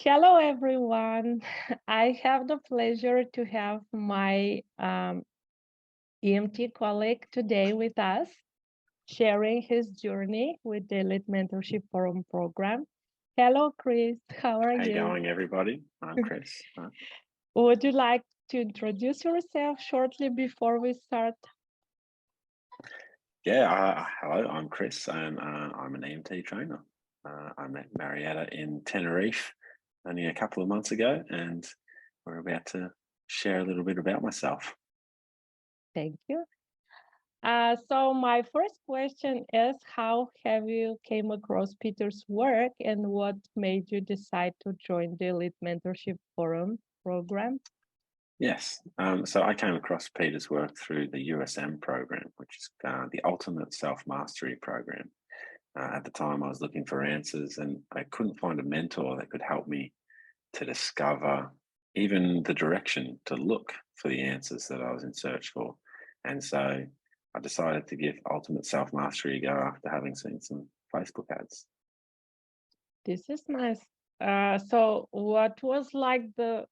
Hello, everyone. I have the pleasure to have my EMT colleague today with us, sharing his journey with the Elite Mentorship Forum program. Hello, Chris. How are How you you? going, everybody? I'm Chris. Would you like to introduce yourself shortly before we start? Hello, I'm Chris, and I'm an EMT trainer. I met Marietta in Tenerife only a couple of months ago, and we're about to share a little bit about myself. Thank you. So my first question is, how have you came across Peter's work and what made you decide to join the Elite Mentorship Forum program? Yes, so I came across Peter's work through the USM program, which is the Ultimate Self-Mastery program. At the time, I was looking for answers, and I couldn't find a mentor that could help me to discover even the direction to look for the answers that I was in search for. And so I decided to give Ultimate Self Mastery a go after having seen some Facebook ads. This is nice. So what was like the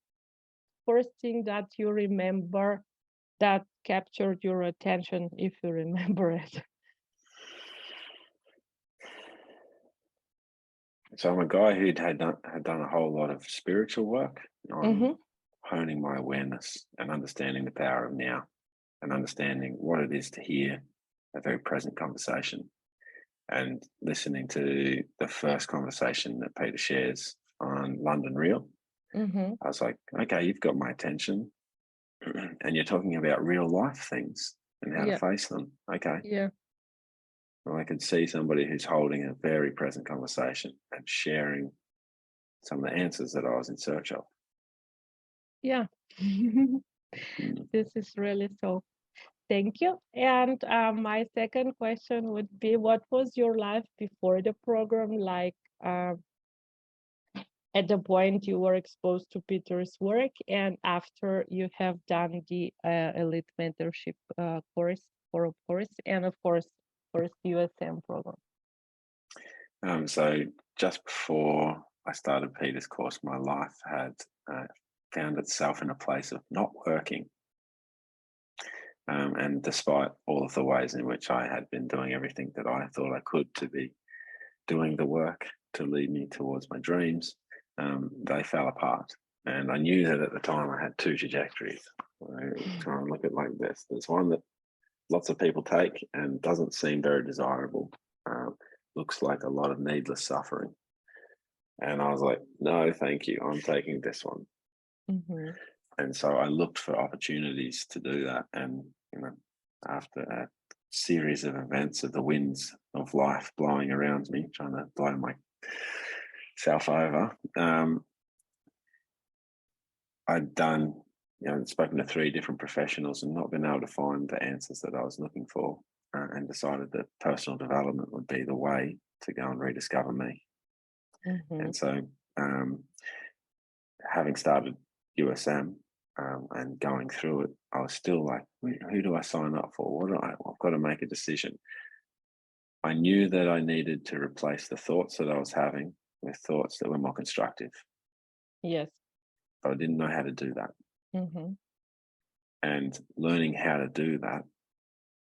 first thing that you remember that captured your attention, if you remember it? So I'm a guy who had done a whole lot of spiritual work on Mm-hmm. honing my awareness and understanding the power of now and understanding what it is to hear a very present conversation. And listening to the first conversation that Peter shares on London Real, Mm-hmm. I was like, okay, you've got my attention and you're talking about real life things and how to Yeah, face them. Okay. yeah, Well, I could see somebody who's holding a very present conversation and sharing some of the answers that I was in search of. yeah. Mm. This is really so. Thank you. And my second question would be, what was your life before the program like? At the point you were exposed to Peter's work and after you have done the Elite Mentorship course, for of course, and of course, first USM program. So just before I started Peter's course, my life had found itself in a place of not working. And despite all of the ways in which I had been doing everything that I thought I could to be doing the work to lead me towards my dreams, they fell apart. And I knew that at the time I had two trajectories. I try and look at it like this. There's one that lots of people take and doesn't seem very desirable. Looks like a lot of needless suffering. And I was like, no, thank you. I'm taking this one. Mm-hmm. And so I looked for opportunities to do that. And, after a series of events of the winds of life blowing around me, trying to blow myself over, I'd done, spoken to three different professionals and not been able to find the answers that I was looking for, and decided that personal development would be the way to go and rediscover me. Mm-hmm. And so, having started USM and going through it, I was still like, who do I sign up for? I've got to make a decision. I knew that I needed to replace the thoughts that I was having with thoughts that were more constructive, Yes. but I didn't know how to do that. Mm-hmm. And learning how to do that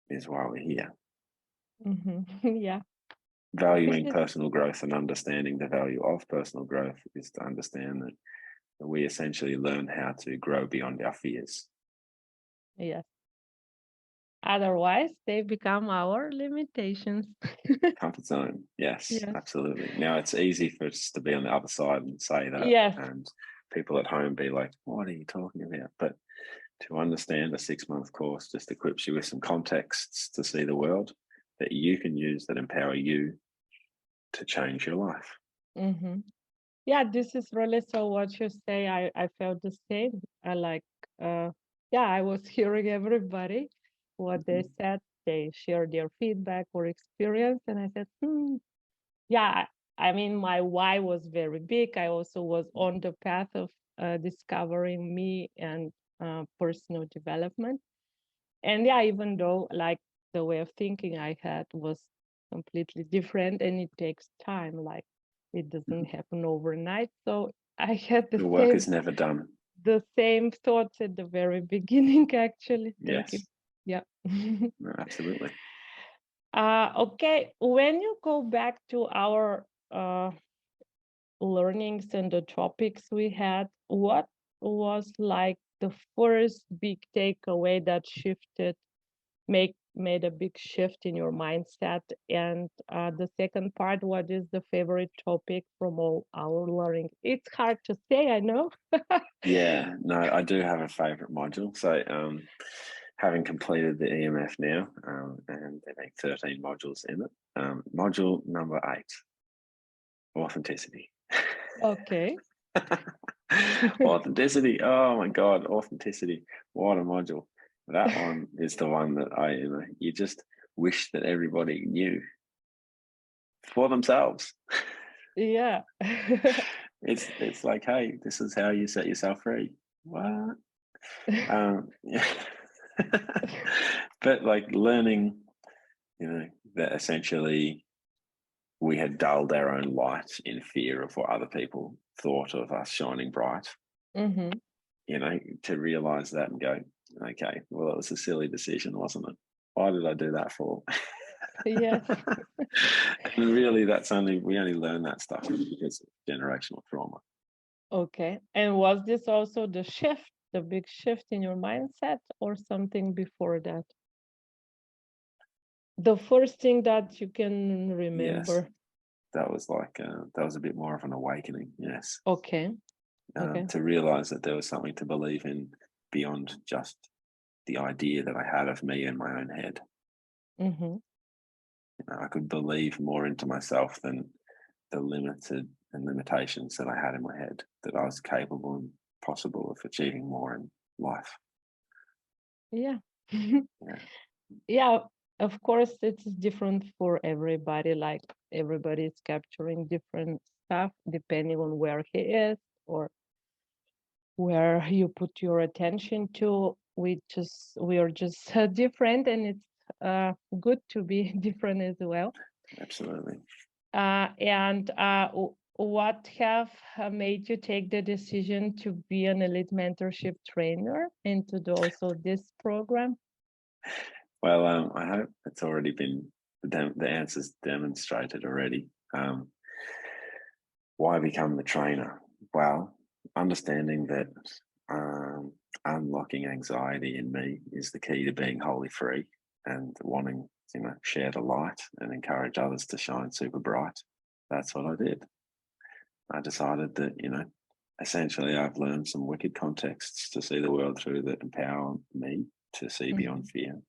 is why we're here. Mm-hmm. Yeah. This Valuing is personal growth and understanding the value of personal growth is to understand that we essentially learn how to grow beyond our fears. yes. Otherwise, they become our limitations. Comfort zone. Yes, Yes. absolutely. Now it's easy for us to be on the other side and say that, Yes. and people at home be like, what are you talking about? But to understand a 6-month course just equips you with some contexts to see the world that you can use that empower you to change your life. Mm-hmm. Yeah, this is really so what you say. I felt the same. Yeah, I was hearing everybody, what they said. They shared their feedback or experience. And I said, yeah, I mean, my why was very big. I also was on the path of discovering me and personal development. And yeah, even though like the way of thinking I had was completely different and it takes time, like it doesn't happen overnight. So I had The work is never done. the same thoughts at the very beginning, actually. Thank you. Yes, Yeah. no, absolutely. Okay, when you go back to our learnings and the topics we had, what was like the first big takeaway that made a big shift in your mindset? And the second part, what is the favorite topic from all our learning? It's hard to say, I know. Yeah, no, I do have a favorite module. So, having completed the EMF now, and there being 13 modules in it, module number 8, authenticity. Okay. Authenticity. Oh my God, authenticity. What a module. That one is the one that you just wish that everybody knew for themselves. Yeah. It's like, hey, this is how you set yourself free. What? Yeah. But like learning, that essentially we had dulled our own light in fear of what other people thought of us shining bright, Hmm. to realize that and go, okay, well, it was a silly decision, wasn't it? Why did I do that for? Yes. And really, we only learn that stuff because of generational trauma. Okay. And was this also the big shift in your mindset, or something before that? The first thing that you can Yes, remember. that was that was a bit more of an awakening. Yes, Okay. Okay. to realize that there was something to believe in beyond just the idea that I had of me in my own head. Mm-hmm. I could believe more into myself than the limited and limitations that I had in my head, that I was capable and possible of achieving more in life. Yeah. Yeah, Yeah, of course, it's different for everybody. Like everybody is capturing different stuff depending on where he is or where you put your attention to. We are just different, and it's good to be different as well. absolutely. And what have made you take the decision to be an elite mentorship trainer and to do also this program? Well, I hope it's already been the answers demonstrated already. Why become the trainer? Well, understanding that um, unlocking anxiety in me is the key to being wholly free and wanting share the light and encourage others to shine super bright. That's what I did. I decided that essentially I've learned some wicked contexts to see the world through that empower me to see Mhm. beyond fear,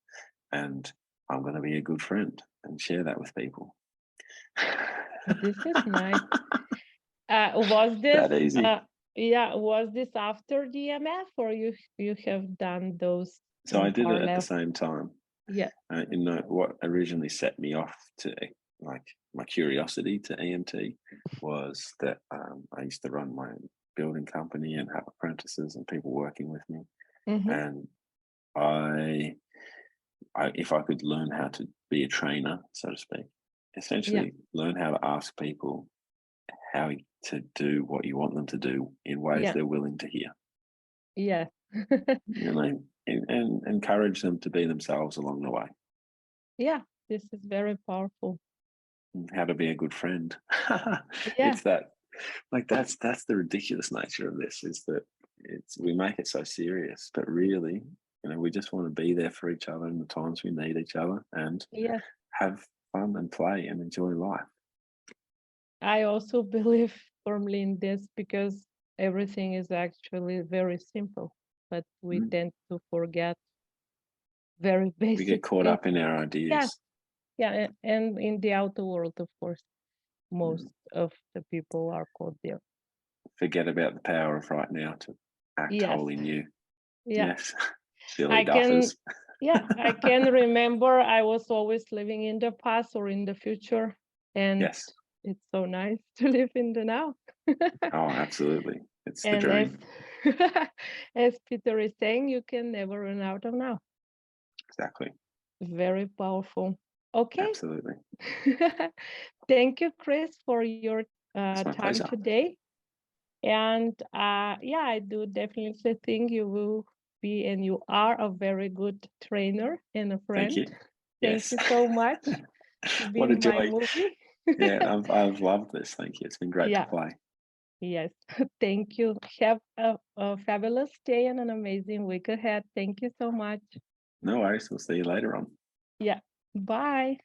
and I'm going to be a good friend and share that with people. This is nice. Was this That easy. yeah, was this after DMF, or you have done those So I in did it at the parallel? same time. Yeah. What originally set me off to like my curiosity to EMT was that I used to run my own building company and have apprentices and people working with me, Mm-hmm. and if I could learn how to be a trainer, so to speak, Yeah. essentially learn how to ask people how to do what you want them to do in ways Yeah. they're willing to hear, Yeah. and encourage them to be themselves along the way. Yeah. This is very powerful. How to be a good friend. Yeah. It's that, like that's the ridiculous nature of this, is that we make it so serious, but really, we just want to be there for each other in the times we need each other and Yes. have fun and play and enjoy life. I also believe firmly in this because everything is actually very simple, but we Mm. tend to forget very We get basic caught things. up in our Yeah. ideas. Yeah. And in the outer world, of course, most Mm. of the people are caught there. Forget about the power of right now to act Yes. wholly new. Yeah. Yes. Silly I can, duffers. yeah, I can remember I was always living in the past or in the future, and Yes. it's so nice to live in the now. Oh, absolutely. It's the And as dream. as Peter is saying, you can never run out of now. Exactly. Very powerful. Okay. Absolutely. Thank you, Chris, for your It's my time pleasure. today. And yeah, I do definitely think you will be and you are a very good trainer and a Thank friend. you. Thank Yes. you so much to be What a in my joy. movie. Yeah, I've loved this. Thank you. It's been great to Yeah, play. yes. Thank you. Have a fabulous day and an amazing week ahead. Thank you so much. No worries. We'll see you later on. Yeah. Bye.